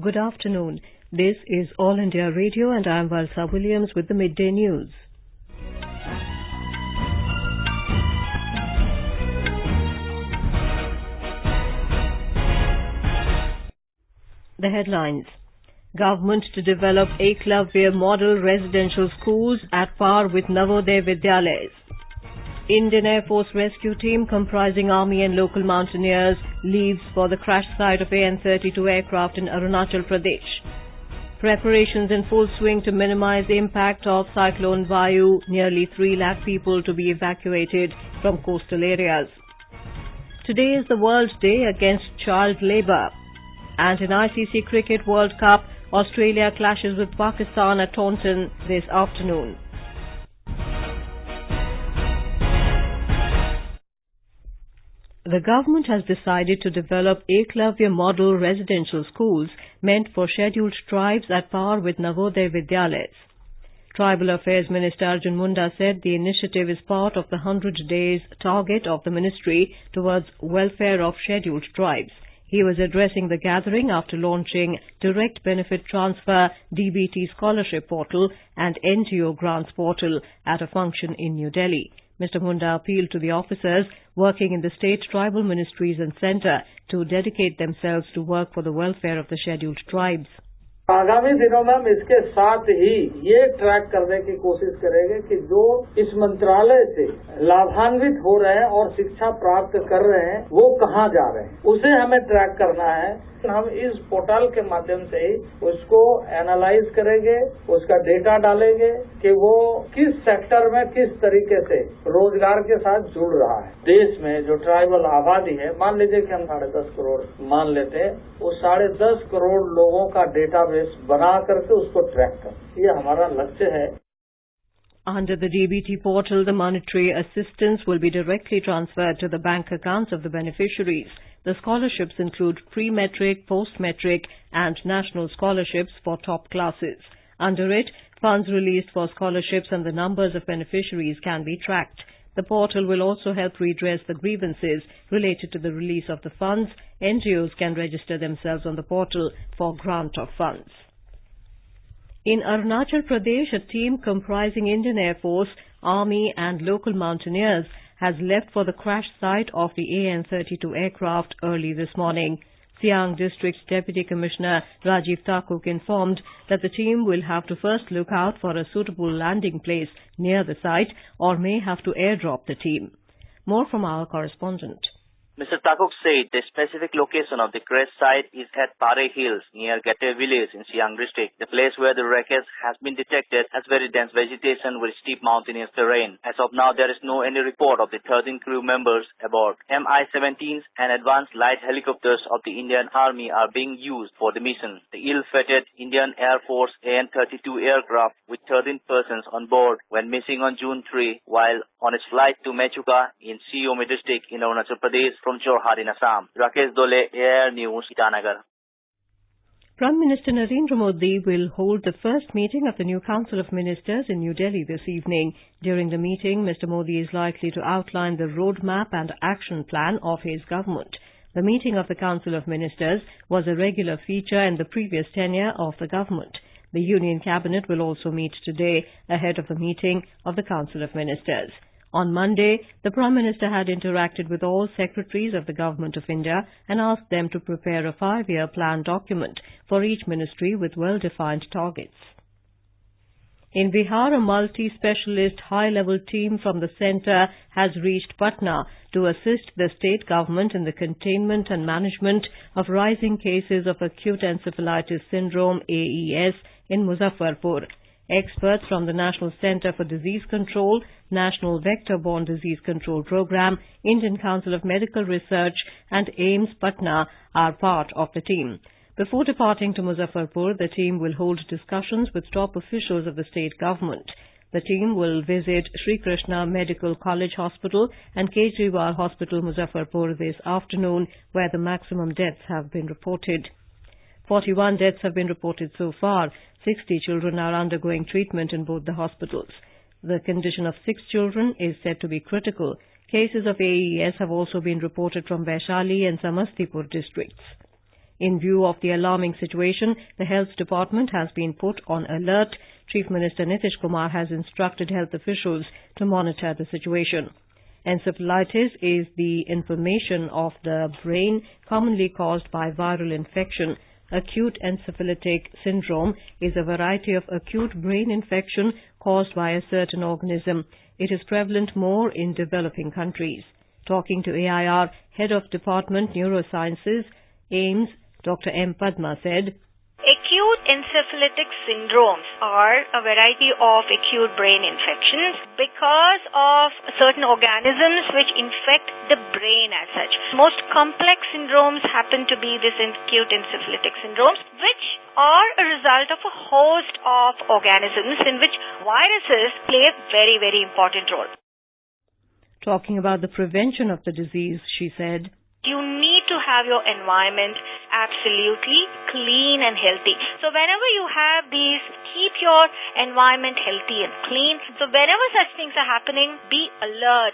Good afternoon. This is All India Radio and I am Valsa Williams with the Midday News. The headlines. Government to develop Eklavya model residential schools at par with Navoday Vidyalayas. Indian Air Force rescue team comprising Army and local mountaineers leaves for the crash site of AN-32 aircraft in Arunachal Pradesh. Preparations in full swing to minimize the impact of Cyclone VAYU, nearly 3 lakh people to be evacuated from coastal areas. Today is the World Day Against Child Labour. And in ICC Cricket World Cup, Australia clashes with Pakistan at Taunton this afternoon. The government has decided to develop Eklavya model residential schools meant for scheduled tribes at par with Navoday Vidyalayas. Tribal Affairs Minister Arunachal said the initiative is part of the 100 days target of the ministry towards welfare of scheduled tribes. He was addressing the gathering after launching Direct Benefit Transfer DBT Scholarship Portal and NGO Grants Portal at a function in New Delhi. Mr. Munda appealed to the officers working in the state tribal ministries and centre to dedicate themselves to work for the welfare of the scheduled tribes. आगामी दिनों में हम इसके साथ ही ये track करने की कोशिश करेंगे कि जो इस मंत्रालय से लाभान्वित हो रहे हैं और शिक्षा प्राप्त कर रहे हैं वो कहाँ जा रहे हैं, उसे हमें ट्रैक करना है। हम इस पोर्टल के माध्यम से ही उसको एनालाइज करेंगे, उसका डेटा डालेंगे कि वो किस सेक्टर में किस तरीके से रोजगार के साथ जुड़ रहा है। देश में जो ट्राइबल आबादी है, मान लीजिए कि हम 10.5 करोड़ मान लेते हैं, उस 10.5 करोड़ लोगों का डेटाबेस बना करके उसको ट्रैक कर, ये हमारा लक्ष्य है। Under the DBT portal, the monetary assistance will be directly transferred to the bank accounts of the beneficiaries. The scholarships include pre-metric, post-metric and national scholarships for top classes. Under it, funds released for scholarships and the numbers of beneficiaries can be tracked. The portal will also help redress the grievances related to the release of the funds. NGOs can register themselves on the portal for grant of funds. In Arunachal Pradesh, a team comprising Indian Air Force, Army and local mountaineers has left for the crash site of the AN-32 aircraft early this morning. Siang District's Deputy Commissioner Rajiv Takuk informed that the team will have to first look out for a suitable landing place near the site or may have to airdrop the team. More from our correspondent. Mr. Takuk said the specific location of the crash site is at Pare Hills near Gateway Village in Siang District. The place where the wreckage has been detected has very dense vegetation with steep mountainous terrain. As of now, there is no any report of the 13 crew members aboard. Mi-17s and advanced light helicopters of the Indian Army are being used for the mission. The ill-fated Indian Air Force AN-32 aircraft with 13 persons on board went missing on June 3 while on its flight to Mechuka in Siyomi District in Arunachal Pradesh from Jorhat in Assam. Rakesh Dole, Air News, Itanagar. Prime Minister Narendra Modi will hold the first meeting of the new Council of Ministers in New Delhi this evening. During the meeting, Mr. Modi is likely to outline the roadmap and action plan of his government. The meeting of the Council of Ministers was a regular feature in the previous tenure of the government. The Union Cabinet will also meet today ahead of the meeting of the Council of Ministers. On Monday, the Prime Minister had interacted with all secretaries of the Government of India and asked them to prepare a 5-year plan document for each ministry with well-defined targets. In Bihar, a multi-specialist high-level team from the centre has reached Patna to assist the state government in the containment and management of rising cases of acute encephalitis syndrome AES in Muzaffarpur. Experts from the National Centre for Disease Control, National Vector-Borne Disease Control Programme, Indian Council of Medical Research and AIIMS Patna are part of the team. Before departing to Muzaffarpur, the team will hold discussions with top officials of the state government. The team will visit Sri Krishna Medical College Hospital and Kejriwal Hospital, Muzaffarpur this afternoon, where the maximum deaths have been reported. 41 deaths have been reported so far. 60 children are undergoing treatment in both the hospitals. The condition of 6 children is said to be critical. Cases of AES have also been reported from Vaishali and Samastipur districts. In view of the alarming situation, the Health Department has been put on alert. Chief Minister Nitish Kumar has instructed health officials to monitor the situation. Encephalitis is the inflammation of the brain commonly caused by viral infection. Acute encephalitic syndrome is a variety of acute brain infection caused by a certain organism. It is prevalent more in developing countries. Talking to AIR, Head of Department Neurosciences, AIMS, Dr. M. Padma said, Acute encephalitic syndromes are a variety of acute brain infections because of certain organisms which infect the brain as such. Most complex syndromes happen to be this acute encephalitic syndromes, which are a result of a host of organisms in which viruses play a very, very important role. Talking about the prevention of the disease, she said, you need to have your environment absolutely clean and healthy. So whenever you have these, keep your environment healthy and clean. So whenever such things are happening, be alert.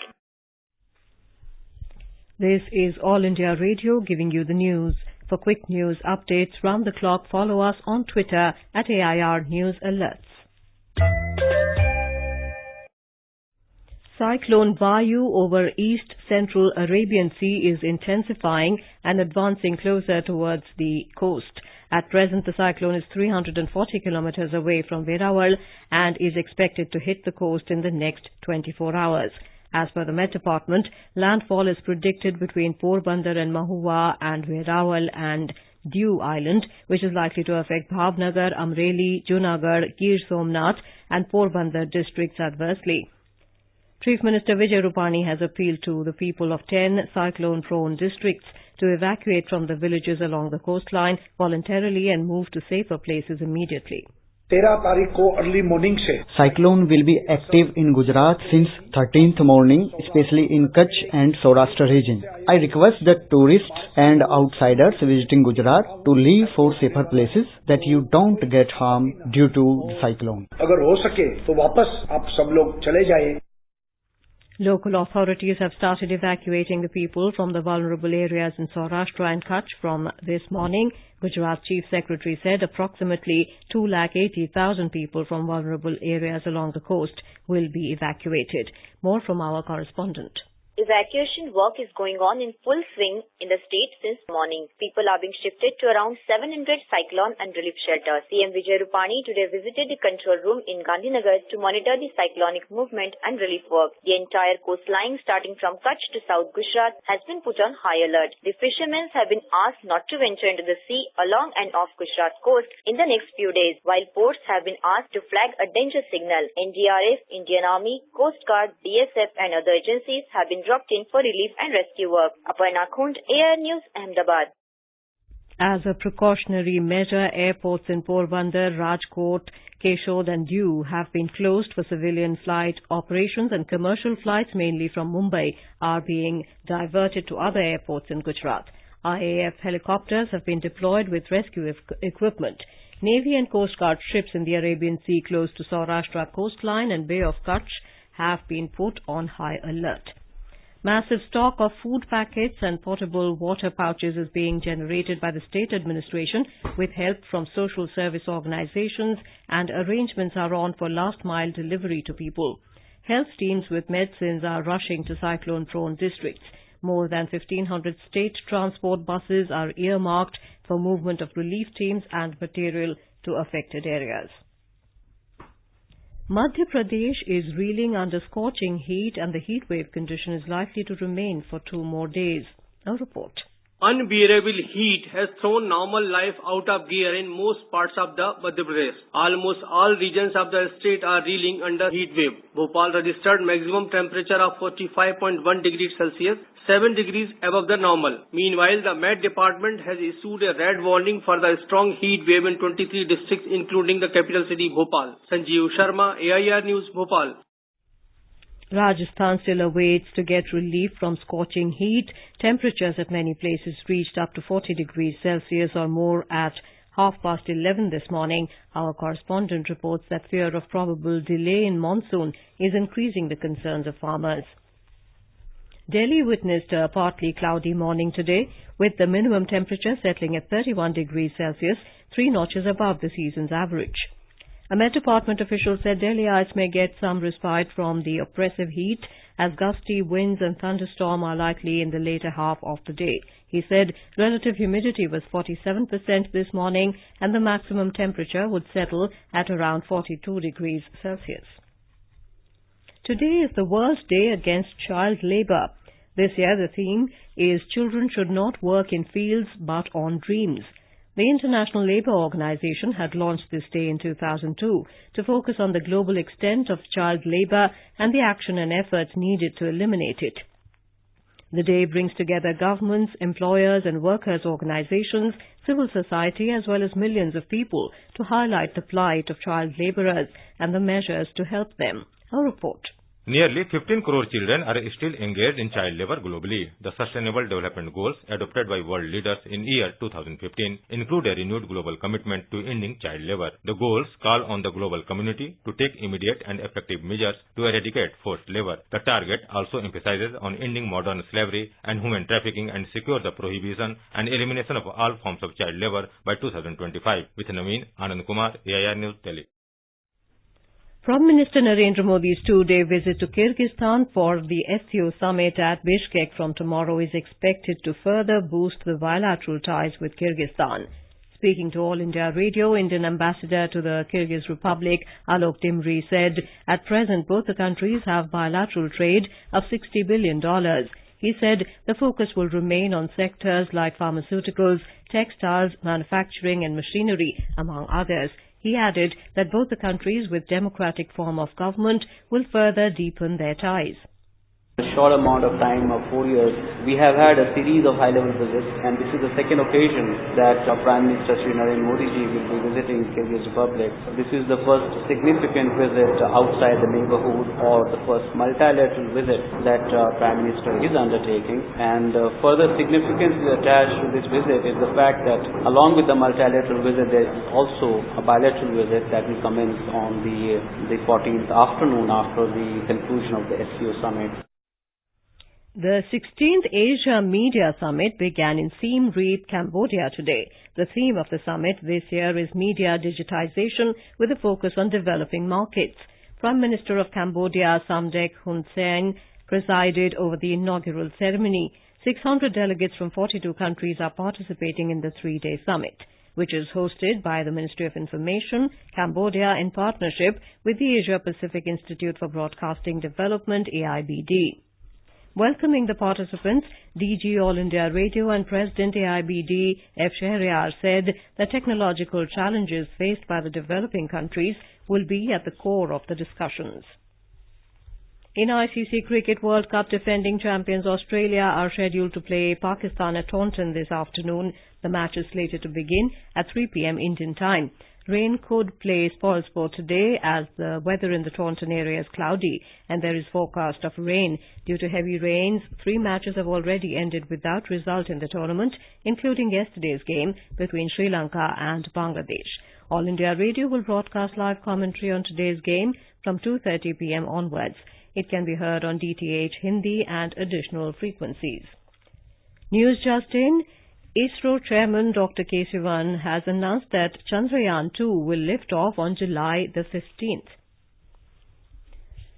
This is All India Radio giving you the news. For quick news updates round the clock, follow us on Twitter at AIR News Alerts. Cyclone VAYU over East Central Arabian Sea is intensifying and advancing closer towards the coast. At present, the cyclone is 340 kilometers away from Verawal and is expected to hit the coast in the next 24 hours. As per the Met Department, landfall is predicted between Porbandar and Mahua and Verawal and Diu Island, which is likely to affect Bhavnagar, Amreli, Junagadh, Gir Somnath and Porbandar districts adversely. Chief Minister Vijay Rupani has appealed to the people of 10 cyclone-prone districts to evacuate from the villages along the coastline voluntarily and move to safer places immediately. 13 तारीख को early morning से Cyclone will be active in Gujarat since 13th morning, especially in Kutch and Saurashtra region. I request that tourists and outsiders visiting Gujarat to leave for safer places that you don't get harm due to the cyclone. अगर हो सके तो वापस आप सब लोग चले जाएं. Local authorities have started evacuating the people from the vulnerable areas in Saurashtra and Kutch from this morning. Gujarat Chief Secretary said approximately 280,000 people from vulnerable areas along the coast will be evacuated. More from our correspondent. Evacuation work is going on in full swing in the state since morning. People are being shifted to around 700 cyclone and relief shelters. CM Vijay Rupani today visited the control room in Gandhinagar to monitor the cyclonic movement and relief work. The entire coastline starting from Kutch to South Gujarat has been put on high alert. The fishermen have been asked not to venture into the sea along and off Gujarat coast in the next few days, while ports have been asked to flag a danger signal. NDRF, Indian Army, Coast Guard, DSF and other agencies have been dropped in for relief and rescue work. Aparna Khund, AIR News, Ahmedabad. As a precautionary measure, airports in Porbandar, Rajkot, Keshod and Diu have been closed for civilian flight operations, and commercial flights mainly from Mumbai are being diverted to other airports in Gujarat. IAF helicopters have been deployed with rescue equipment. Navy and Coast Guard ships in the Arabian Sea close to Saurashtra coastline and Bay of Kutch have been put on high alert. Massive stock of food packets and portable water pouches is being generated by the state administration with help from social service organizations, and arrangements are on for last-mile delivery to people. Health teams with medicines are rushing to cyclone-prone districts. More than 1,500 state transport buses are earmarked for movement of relief teams and material to affected areas. Madhya Pradesh is reeling under scorching heat, and the heat wave condition is likely to remain for 2 more days. A report. Unbearable heat has thrown normal life out of gear in most parts of the Madhya Pradesh. Almost all regions of the state are reeling under heat wave. Bhopal registered maximum temperature of 45.1 degrees Celsius, 7 degrees above the normal. Meanwhile, the Met Department has issued a red warning for the strong heat wave in 23 districts, including the capital city Bhopal. Sanjeev Sharma, AIR News, Bhopal. Rajasthan still awaits to get relief from scorching heat. Temperatures at many places reached up to 40 degrees Celsius or more at 11:30 this morning. Our correspondent reports that fear of probable delay in monsoon is increasing the concerns of farmers. Delhi witnessed a partly cloudy morning today, with the minimum temperature settling at 31 degrees Celsius, 3 notches above the season's average. A Met Department official said Delhiites may get some respite from the oppressive heat as gusty winds and thunderstorm are likely in the later half of the day. He said relative humidity was 47% this morning and the maximum temperature would settle at around 42 degrees Celsius. Today is the World Day Against Child Labour. This year the theme is Children Should Not Work in Fields but on Dreams. The International Labour Organization had launched this day in 2002 to focus on the global extent of child labour and the action and efforts needed to eliminate it. The day brings together governments, employers and workers' organizations, civil society as well as millions of people to highlight the plight of child labourers and the measures to help them. A report. Nearly 15 crore children are still engaged in child labor globally. The Sustainable Development Goals adopted by world leaders in year 2015 include a renewed global commitment to ending child labor. The goals call on the global community to take immediate and effective measures to eradicate forced labor. The target also emphasizes on ending modern slavery and human trafficking and secure the prohibition and elimination of all forms of child labor by 2025. With Naveen, Anand Kumar, AIR News, Delhi. Prime Minister Narendra Modi's two-day visit to Kyrgyzstan for the SCO summit at Bishkek from tomorrow is expected to further boost the bilateral ties with Kyrgyzstan. Speaking to All India Radio, Indian ambassador to the Kyrgyz Republic, Alok Dimri, said at present both the countries have bilateral trade of $60 billion. He said the focus will remain on sectors like pharmaceuticals, textiles, manufacturing and machinery, among others. He added that both the countries with democratic form of government will further deepen their ties. A short amount of time of 4 years, we have had a series of high-level visits, and this is the second occasion that Prime Minister Shri Narendra Modi ji will be visiting Kyrgyz Republic. This is the first significant visit outside the neighborhood or the first multilateral visit that Prime Minister is undertaking. And further significance attached to this visit is the fact that along with the multilateral visit, there is also a bilateral visit that will commence on the 14th afternoon after the conclusion of the SCO summit. The 16th Asia Media Summit began in Siem Reap, Cambodia today. The theme of the summit this year is media digitization with a focus on developing markets. Prime Minister of Cambodia, Samdech Hun Sen, presided over the inaugural ceremony. 600 delegates from 42 countries are participating in the three-day summit, which is hosted by the Ministry of Information, Cambodia, in partnership with the Asia Pacific Institute for Broadcasting Development, AIBD. Welcoming the participants, DG All India Radio and President AIBD F. Shahryar said the technological challenges faced by the developing countries will be at the core of the discussions. In ICC Cricket World Cup, defending champions Australia are scheduled to play Pakistan at Taunton this afternoon. The match is slated to begin at 3 p.m. Indian time. Rain could play spoilsport today as the weather in the Taunton area is cloudy and there is forecast of rain. Due to heavy rains, 3 matches have already ended without result in the tournament, including yesterday's game between Sri Lanka and Bangladesh. All India Radio will broadcast live commentary on today's game from 2:30 p.m. onwards. It can be heard on DTH Hindi and additional frequencies. News just in. ISRO Chairman Dr. K. Sivan has announced that Chandrayaan-2 will lift off on July the 15th.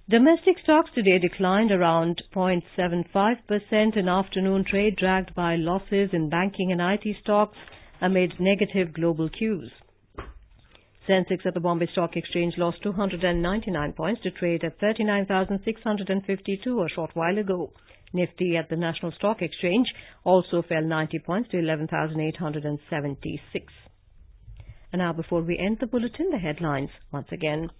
Domestic stocks today declined around 0.75% in afternoon trade, dragged by losses in banking and IT stocks amid negative global cues. Sensex at the Bombay Stock Exchange lost 299 points to trade at 39,652 a short while ago. Nifty at the National Stock Exchange also fell 90 points to 11,876. And now, before we end the bulletin, the headlines once again.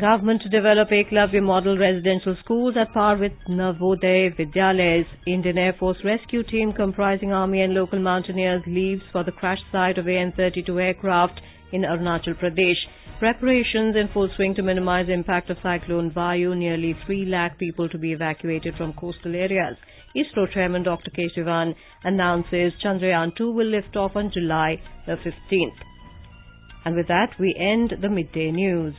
Government to develop Eklavya model residential schools at par with Navoday Vidyalayas. Indian Air Force rescue team comprising Army and local Mountaineers leaves for the crash site of AN-32 aircraft in Arunachal Pradesh. Preparations in full swing to minimize the impact of Cyclone VAYU. Nearly 3 lakh people to be evacuated from coastal areas. ISRO Chairman Dr. K. Sivan announces Chandrayaan-2 will lift off on July the 15th. And with that, we end the midday news.